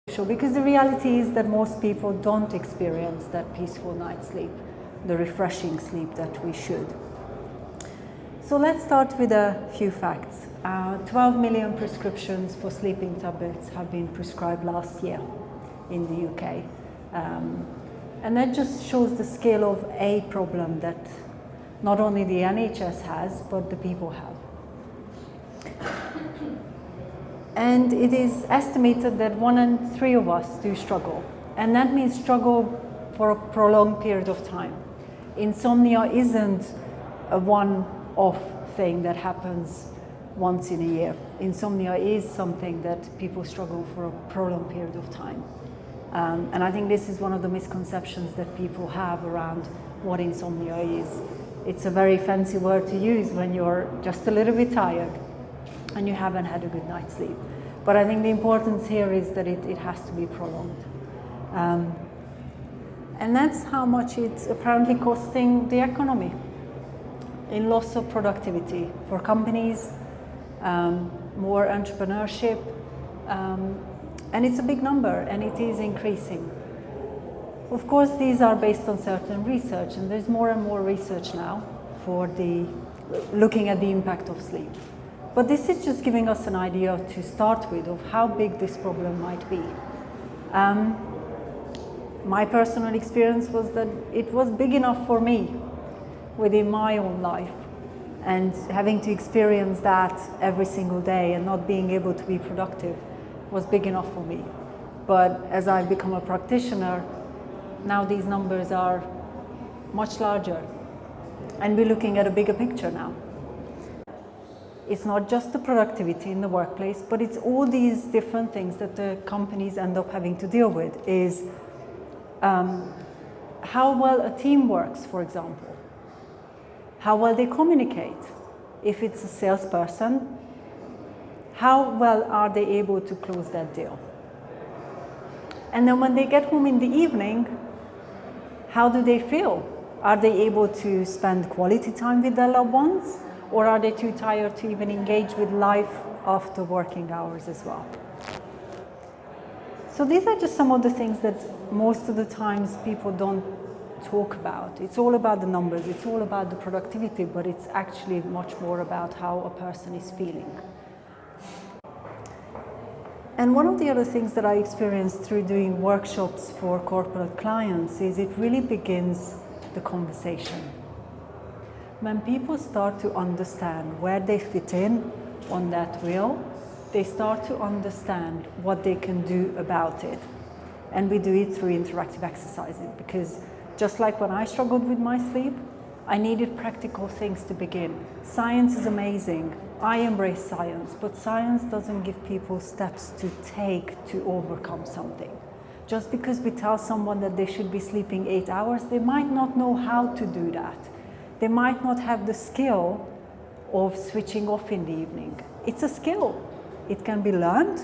Because the reality is that most people don't experience that peaceful night's sleep, the refreshing sleep that we should. So let's start with a few facts. 12 million prescriptions for sleeping tablets have been prescribed last year in the UK. And that just shows the scale of a problem that not only the NHS has, but the people have. And it is estimated that 1 in 3 of us do struggle. And that means struggle for a prolonged period of time. Insomnia isn't a one-off thing that happens once in a year. Insomnia is something that people struggle for a prolonged period of time. And I think this is one of the misconceptions that people have around what insomnia is. It's a very fancy word to use when you're just a little bit tired and you haven't had a good night's sleep. But I think the importance here is that it has to be prolonged. And that's how much it's apparently costing the economy in loss of productivity for companies, more entrepreneurship, and it's a big number and it is increasing. Of course, these are based on certain research, and there's more and more research now for looking at the impact of sleep. But this is just giving us an idea to start with of how big this problem might be. My personal experience was that it was big enough for me within my own life, and having to experience that every single day and not being able to be productive was big enough for me. But as I've become a practitioner, now these numbers are much larger, and we're looking at a bigger picture now. It's not just the productivity in the workplace, but it's all these different things that the companies end up having to deal with. Is how well a team works, for example, how well they communicate. If it's a salesperson, how well are they able to close that deal? And then when they get home in the evening, how do they feel? Are they able to spend quality time with their loved ones? Or are they too tired to even engage with life after working hours as well? So these are just some of the things that most of the times people don't talk about. It's all about the numbers, it's all about the productivity, but it's actually much more about how a person is feeling. And one of the other things that I experienced through doing workshops for corporate clients is it really begins the conversation. When people start to understand where they fit in on that wheel, they start to understand what they can do about it. And we do it through interactive exercises, because just like when I struggled with my sleep, I needed practical things to begin. Science is amazing. I embrace science, but science doesn't give people steps to take to overcome something. Just because we tell someone that they should be sleeping 8 hours, they might not know how to do that. They might not have the skill of switching off in the evening. It's a skill. It can be learned,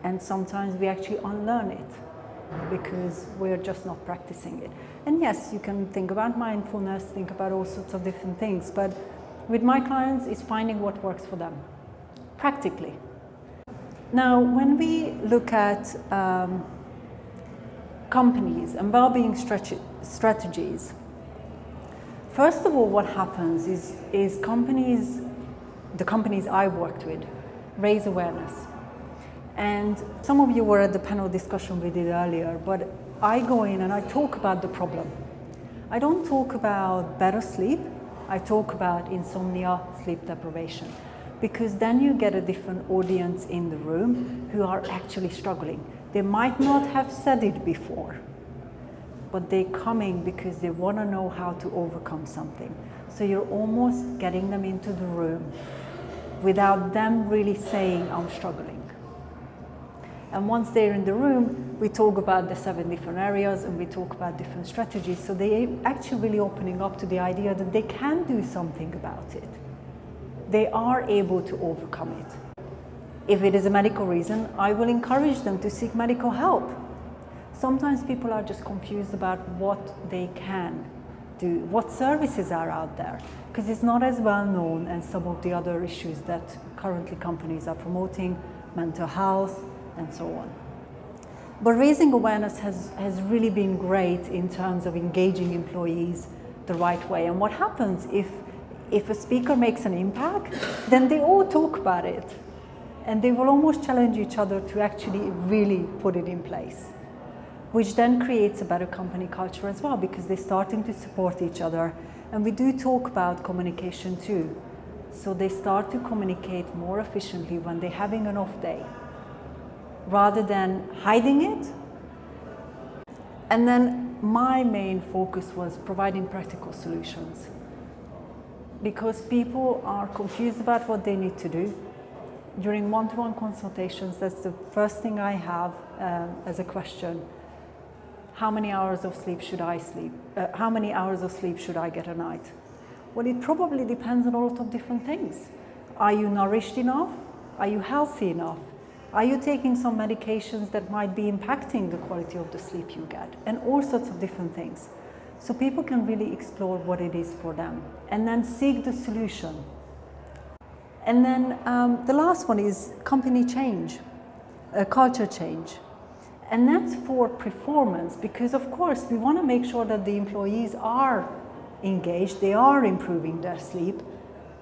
and sometimes we actually unlearn it because we're just not practicing it. And yes, you can think about mindfulness, think about all sorts of different things, but with my clients, it's finding what works for them, practically. Now, when we look at companies and well-being strategies, first of all, what happens is the companies I worked with, raise awareness. And some of you were at the panel discussion we did earlier, but I go in and I talk about the problem. I don't talk about better sleep, I talk about insomnia, sleep deprivation, because then you get a different audience in the room who are actually struggling. They might not have said it before, but they're coming because they want to know how to overcome something. So you're almost getting them into the room without them really saying, I'm struggling. And once they're in the room, we talk about the 7 different areas and we talk about different strategies. So they're actually really opening up to the idea that they can do something about it. They are able to overcome it. If it is a medical reason, I will encourage them to seek medical help. Sometimes people are just confused about what they can do, what services are out there, because it's not as well known as some of the other issues that currently companies are promoting, mental health, and so on. But raising awareness has really been great in terms of engaging employees the right way. And what happens if a speaker makes an impact, then they all talk about it. And they will almost challenge each other to actually really put it in place, which then creates a better company culture as well, because they're starting to support each other. And we do talk about communication too. So they start to communicate more efficiently when they're having an off day, rather than hiding it. And then my main focus was providing practical solutions, because people are confused about what they need to do. During one-to-one consultations, that's the first thing I have as a question. How many hours of sleep should I sleep? How many hours of sleep should I get a night? Well, it probably depends on a lot of different things. Are you nourished enough? Are you healthy enough? Are you taking some medications that might be impacting the quality of the sleep you get? And all sorts of different things. So people can really explore what it is for them and then seek the solution. And then the last one is company change, culture change. And that's for performance, because of course we want to make sure that the employees are engaged, they are improving their sleep,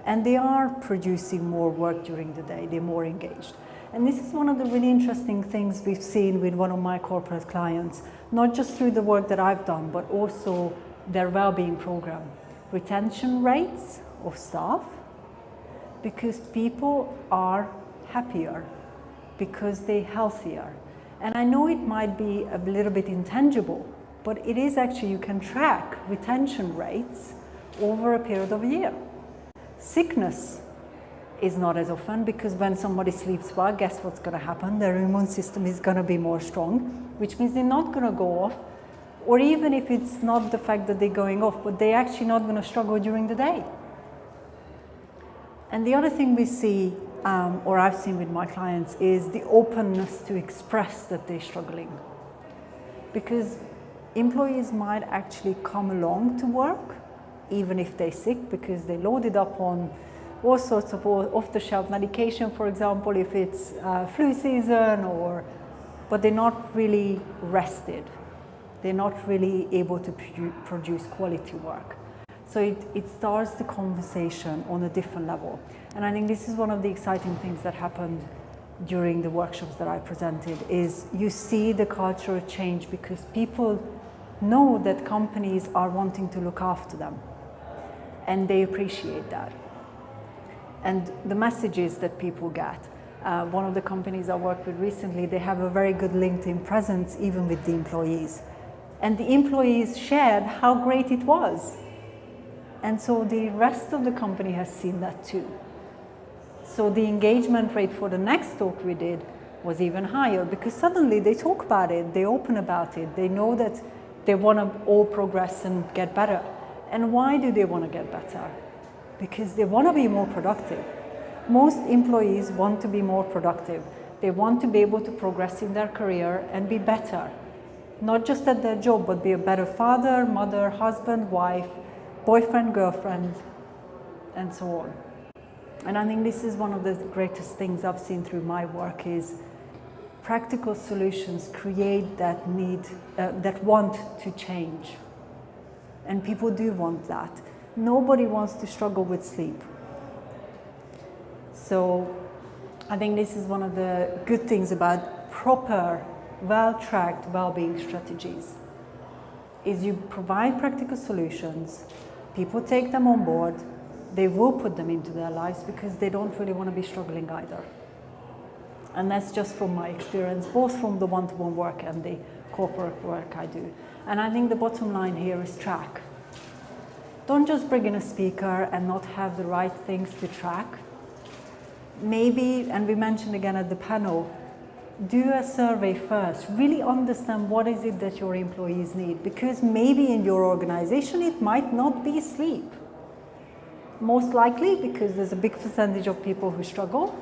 and they are producing more work during the day, they're more engaged. And this is one of the really interesting things we've seen with one of my corporate clients, not just through the work that I've done, but also their well-being program. Retention rates of staff, because people are happier, because they're healthier. And I know it might be a little bit intangible, but it is actually, you can track retention rates over a period of a year. Sickness is not as often, because when somebody sleeps well, guess what's going to happen? Their immune system is going to be more strong, which means they're not going to go off. Or even if it's not the fact that they're going off, but they're actually not going to struggle during the day. And the other thing we see, or I've seen with my clients, is the openness to express that they're struggling. Because employees might actually come along to work, even if they're sick, because they loaded up on all sorts of off-the-shelf medication, for example, if it's flu season, but they're not really rested. They're not really able to produce quality work. So it starts the conversation on a different level. And I think this is one of the exciting things that happened during the workshops that I presented, is you see the cultural change because people know that companies are wanting to look after them, and they appreciate that. And the messages that people get, one of the companies I worked with recently, they have a very good LinkedIn presence even with the employees. And the employees shared how great it was. And so the rest of the company has seen that too. So the engagement rate for the next talk we did was even higher, because suddenly they talk about it, they open about it, they know that they want to all progress and get better. And why do they want to get better? Because they want to be more productive. Most employees want to be more productive. They want to be able to progress in their career and be better. Not just at their job, but be a better father, mother, husband, wife, boyfriend, girlfriend, and so on. And I think this is one of the greatest things I've seen through my work, is practical solutions create that need, that want to change. And people do want that. Nobody wants to struggle with sleep. So I think this is one of the good things about proper, well-tracked well-being strategies, is you provide practical solutions, people take them on board, they will put them into their lives because they don't really want to be struggling either. And that's just from my experience, both from the one-to-one work and the corporate work I do. And I think the bottom line here is track. Don't just bring in a speaker and not have the right things to track. Maybe, and we mentioned again at the panel, do a survey first. Really understand what is it that your employees need, because maybe in your organization it might not be sleep. Most likely because there's a big percentage of people who struggle.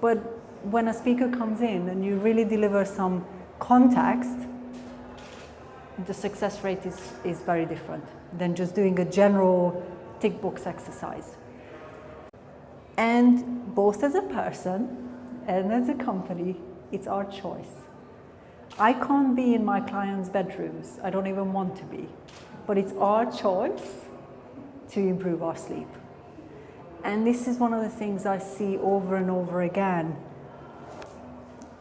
But when a speaker comes in and you really deliver some context, the success rate is very different than just doing a general tick box exercise. And both as a person and as a company, it's our choice. I can't be in my clients' bedrooms. I don't even want to be. But it's our choice to improve our sleep. And this is one of the things I see over and over again.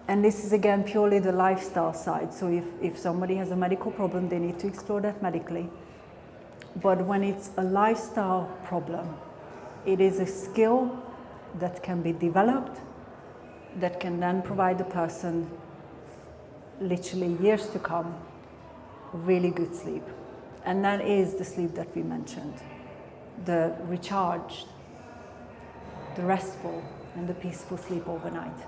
And this is again purely the lifestyle side. So if somebody has a medical problem, they need to explore that medically. But when it's a lifestyle problem, it is a skill that can be developed, that can then provide the person, literally years to come, really good sleep. And that is the sleep that we mentioned. The recharged, the restful, and the peaceful sleep overnight.